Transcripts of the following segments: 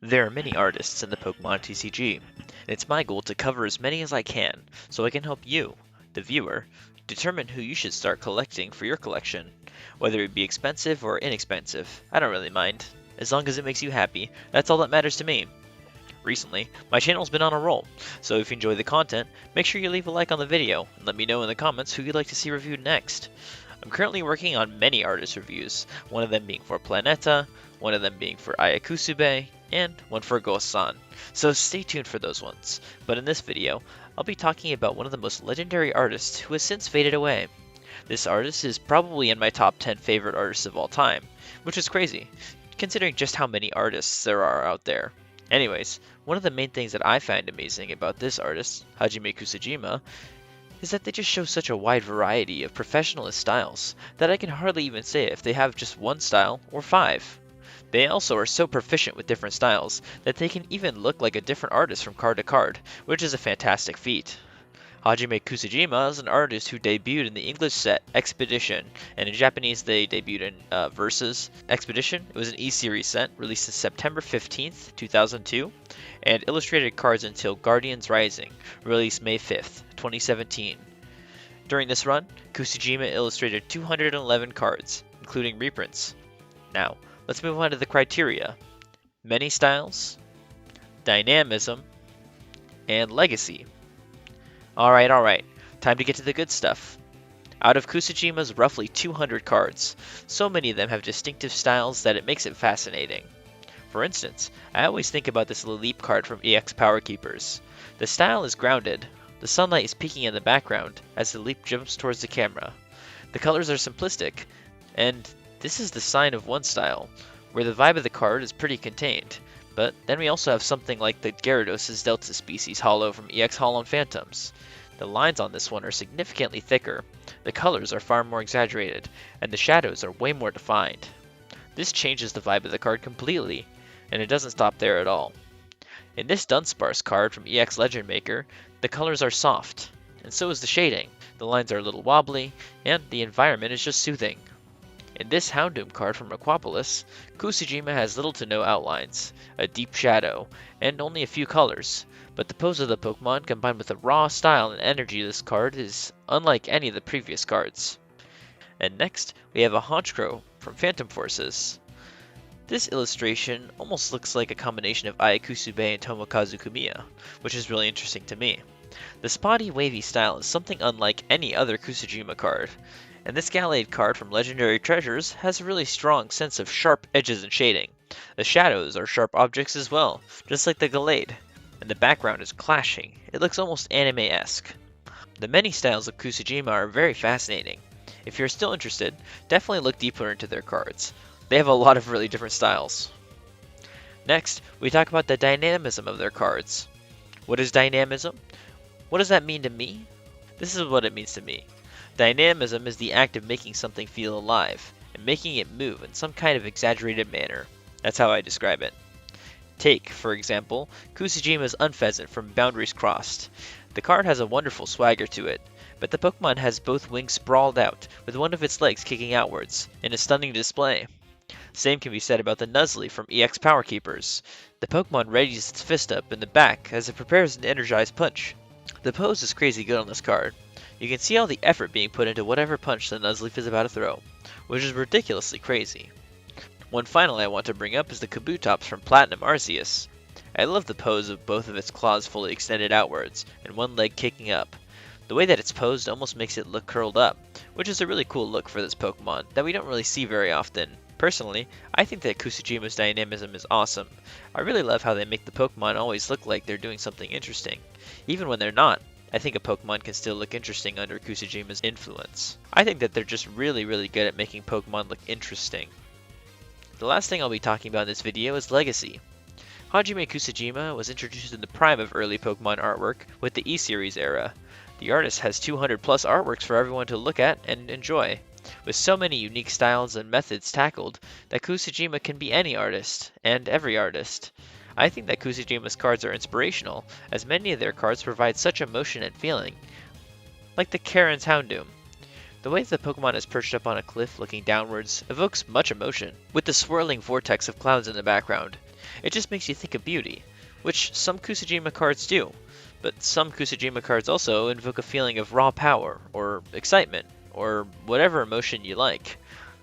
There are many artists in the Pokemon TCG, and it's my goal to cover as many as I can so I can help you, the viewer, determine who you should start collecting for your collection. Whether it be expensive or inexpensive, I don't really mind. As long as it makes you happy, that's all that matters to me. Recently, my channel's been on a roll, so if you enjoy the content, make sure you leave a like on the video and let me know in the comments who you'd like to see reviewed next. I'm currently working on many artist reviews, one of them being for Planeta, one of them being for Ayakusube, and one for Gosan, so stay tuned for those ones. But in this video, I'll be talking about one of the most legendary artists who has since faded away. This artist is probably in my top 10 favorite artists of all time, which is crazy, considering just how many artists there are out there. Anyways, one of the main things that I find amazing about this artist, Hajime Kusajima, is that they just show such a wide variety of professionalist styles that I can hardly even say if they have just one style or five. They also are so proficient with different styles that they can even look like a different artist from card to card, which is a fantastic feat. Hajime Kusajima is an artist who debuted in the English set Expedition, and in Japanese they debuted in Versus Expedition. It was an E-Series set released on September 15th, 2002, and illustrated cards until Guardians Rising, released May 5th, 2017. During this run, Kusajima illustrated 211 cards, including reprints. Now, let's move on to the criteria. Many styles, dynamism, and legacy. Alright, time to get to the good stuff. Out of Kusajima's roughly 200 cards, so many of them have distinctive styles that it makes it fascinating. For instance, I always think about this Leap card from EX Power Keepers. The style is grounded. The sunlight is peeking in the background as the Leap jumps towards the camera. The colors are simplistic, and this is the sign of one style, where the vibe of the card is pretty contained. But then we also have something like the Gyarados' Delta species holo from EX Holon Phantoms. The lines on this one are significantly thicker, the colors are far more exaggerated, and the shadows are way more defined. This changes the vibe of the card completely, and it doesn't stop there at all. In this Dunsparce card from EX Legend Maker, the colors are soft, and so is the shading. The lines are a little wobbly, and the environment is just soothing. In this Houndoom card from Aquapolis, Kusajima has little to no outlines, a deep shadow, and only a few colors, but the pose of the Pokemon combined with the raw style and energy of this card is unlike any of the previous cards. And next, we have a Honchkrow from Phantom Forces. This illustration almost looks like a combination of Ayakusube and Tomokazu Kumiya, which is really interesting to me. The spotty, wavy style is something unlike any other Kusajima card, and this Gallade card from Legendary Treasures has a really strong sense of sharp edges and shading. The shadows are sharp objects as well, just like the Gallade, and the background is clashing. It looks almost anime-esque. The many styles of Kusajima are very fascinating. If you're still interested, definitely look deeper into their cards. They have a lot of really different styles. Next, we talk about the dynamism of their cards. What is dynamism? What does that mean to me? This is what it means to me. Dynamism is the act of making something feel alive, and making it move in some kind of exaggerated manner. That's how I describe it. Take, for example, Kusajima's Unpheasant from Boundaries Crossed. The card has a wonderful swagger to it, but the Pokemon has both wings sprawled out, with one of its legs kicking outwards, in a stunning display. Same can be said about the Nuzleaf from EX Power Keepers. The Pokemon readies its fist up in the back as it prepares an energized punch. The pose is crazy good on this card. You can see all the effort being put into whatever punch the Nuzleaf is about to throw, which is ridiculously crazy. One final I want to bring up is the Kabutops from Platinum Arceus. I love the pose of both of its claws fully extended outwards, and one leg kicking up. The way that it's posed almost makes it look curled up, which is a really cool look for this Pokemon that we don't really see very often. Personally, I think that Kusajima's dynamism is awesome. I really love how they make the Pokemon always look like they're doing something interesting. Even when they're not, I think a Pokemon can still look interesting under Kusajima's influence. I think that they're just really good at making Pokemon look interesting. The last thing I'll be talking about in this video is legacy. Hajime Kusajima was introduced in the prime of early Pokemon artwork with the E-Series era. The artist has 200 plus artworks for everyone to look at and enjoy. With so many unique styles and methods tackled, that Kusajima can be any artist, and every artist. I think that Kusajima's cards are inspirational, as many of their cards provide such emotion and feeling. Like the Karen's Houndoom. The way the Pokemon is perched up on a cliff looking downwards evokes much emotion, with the swirling vortex of clouds in the background. It just makes you think of beauty, which some Kusajima cards do, but some Kusajima cards also invoke a feeling of raw power, or excitement, or whatever emotion you like.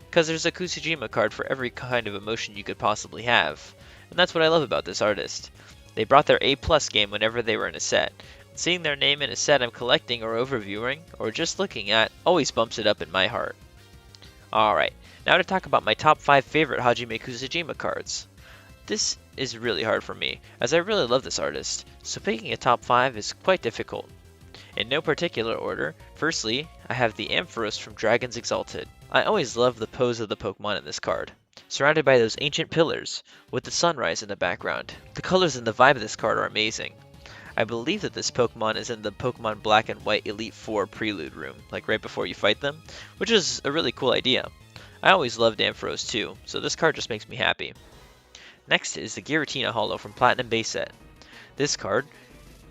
Because there's a Kusajima card for every kind of emotion you could possibly have. And that's what I love about this artist. They brought their A+ game whenever they were in a set. Seeing their name in a set I'm collecting or overviewing, or just looking at, always bumps it up in my heart. Alright, now to talk about my top 5 favorite Hajime Kusajima cards. This is really hard for me, as I really love this artist, so picking a top 5 is quite difficult. In no particular order, firstly, I have the Ampharos from Dragons Exalted. I always love the pose of the Pokemon in this card, surrounded by those ancient pillars, with the sunrise in the background. The colors and the vibe of this card are amazing. I believe that this Pokemon is in the Pokemon Black and White Elite Four Prelude room, like right before you fight them, which is a really cool idea. I always loved Ampharos too, so this card just makes me happy. Next is the Giratina Holo from Platinum Base Set. This card,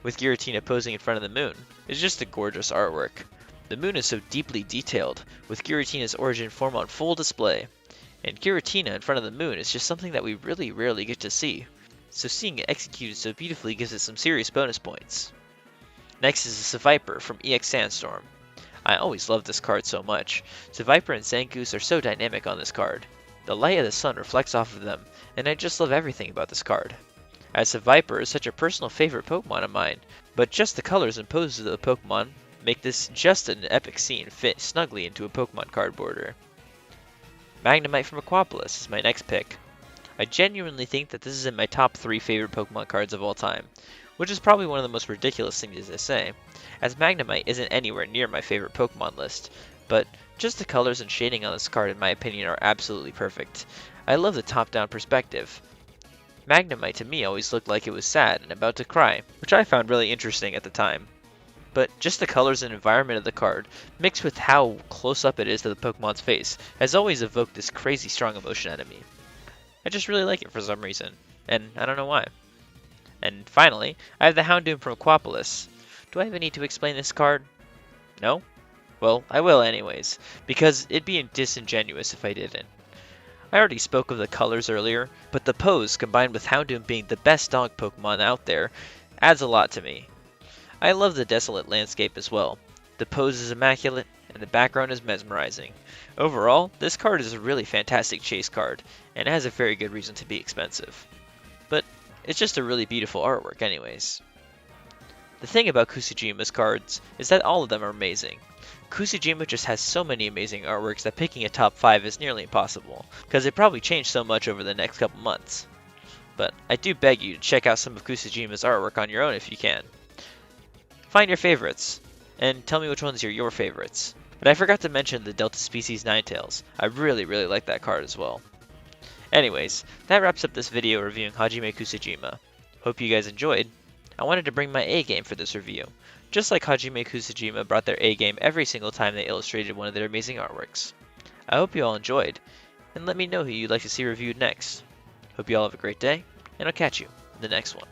with Giratina posing in front of the moon, is just a gorgeous artwork. The moon is so deeply detailed, with Giratina's origin form on full display, and Giratina in front of the moon is just something that we really rarely get to see, so seeing it executed so beautifully gives it some serious bonus points. Next is the Seviper from EX Sandstorm. I always loved this card so much. Seviper and Zangoose are so dynamic on this card. The light of the sun reflects off of them, and I just love everything about this card. As Seviper is such a personal favorite Pokemon of mine, but just the colors and poses of the Pokemon make this just an epic scene fit snugly into a Pokemon card border. Magnemite from Aquapolis is my next pick. I genuinely think that this is in my top 3 favorite Pokemon cards of all time, which is probably one of the most ridiculous things to say, as Magnemite isn't anywhere near my favorite Pokemon list, but just the colors and shading on this card in my opinion are absolutely perfect. I love the top-down perspective. Magnemite to me always looked like it was sad and about to cry, which I found really interesting at the time. But just the colors and environment of the card, mixed with how close up it is to the Pokemon's face, has always evoked this crazy strong emotion out of me. I just really like it for some reason, and I don't know why. And finally, I have the Houndoom from Aquapolis. Do I even need to explain this card? No? Well, I will anyways, because it'd be disingenuous if I didn't. I already spoke of the colors earlier, but the pose combined with Houndoom being the best dog Pokemon out there adds a lot to me. I love the desolate landscape as well. The pose is immaculate, and the background is mesmerizing. Overall, this card is a really fantastic chase card, and it has a very good reason to be expensive. But it's just a really beautiful artwork anyways. The thing about Kusajima's cards is that all of them are amazing. Kusajima just has so many amazing artworks that picking a top 5 is nearly impossible, because they probably change so much over the next couple months. But I do beg you to check out some of Kusajima's artwork on your own if you can. Find your favorites, and tell me which ones are your favorites. But I forgot to mention the Delta Species Ninetales. I really like that card as well. Anyways, that wraps up this video reviewing Hajime Kusajima. Hope you guys enjoyed. I wanted to bring my A game for this review, just like Hajime Kusajima brought their A game every single time they illustrated one of their amazing artworks. I hope you all enjoyed, and let me know who you'd like to see reviewed next. Hope you all have a great day, and I'll catch you in the next one.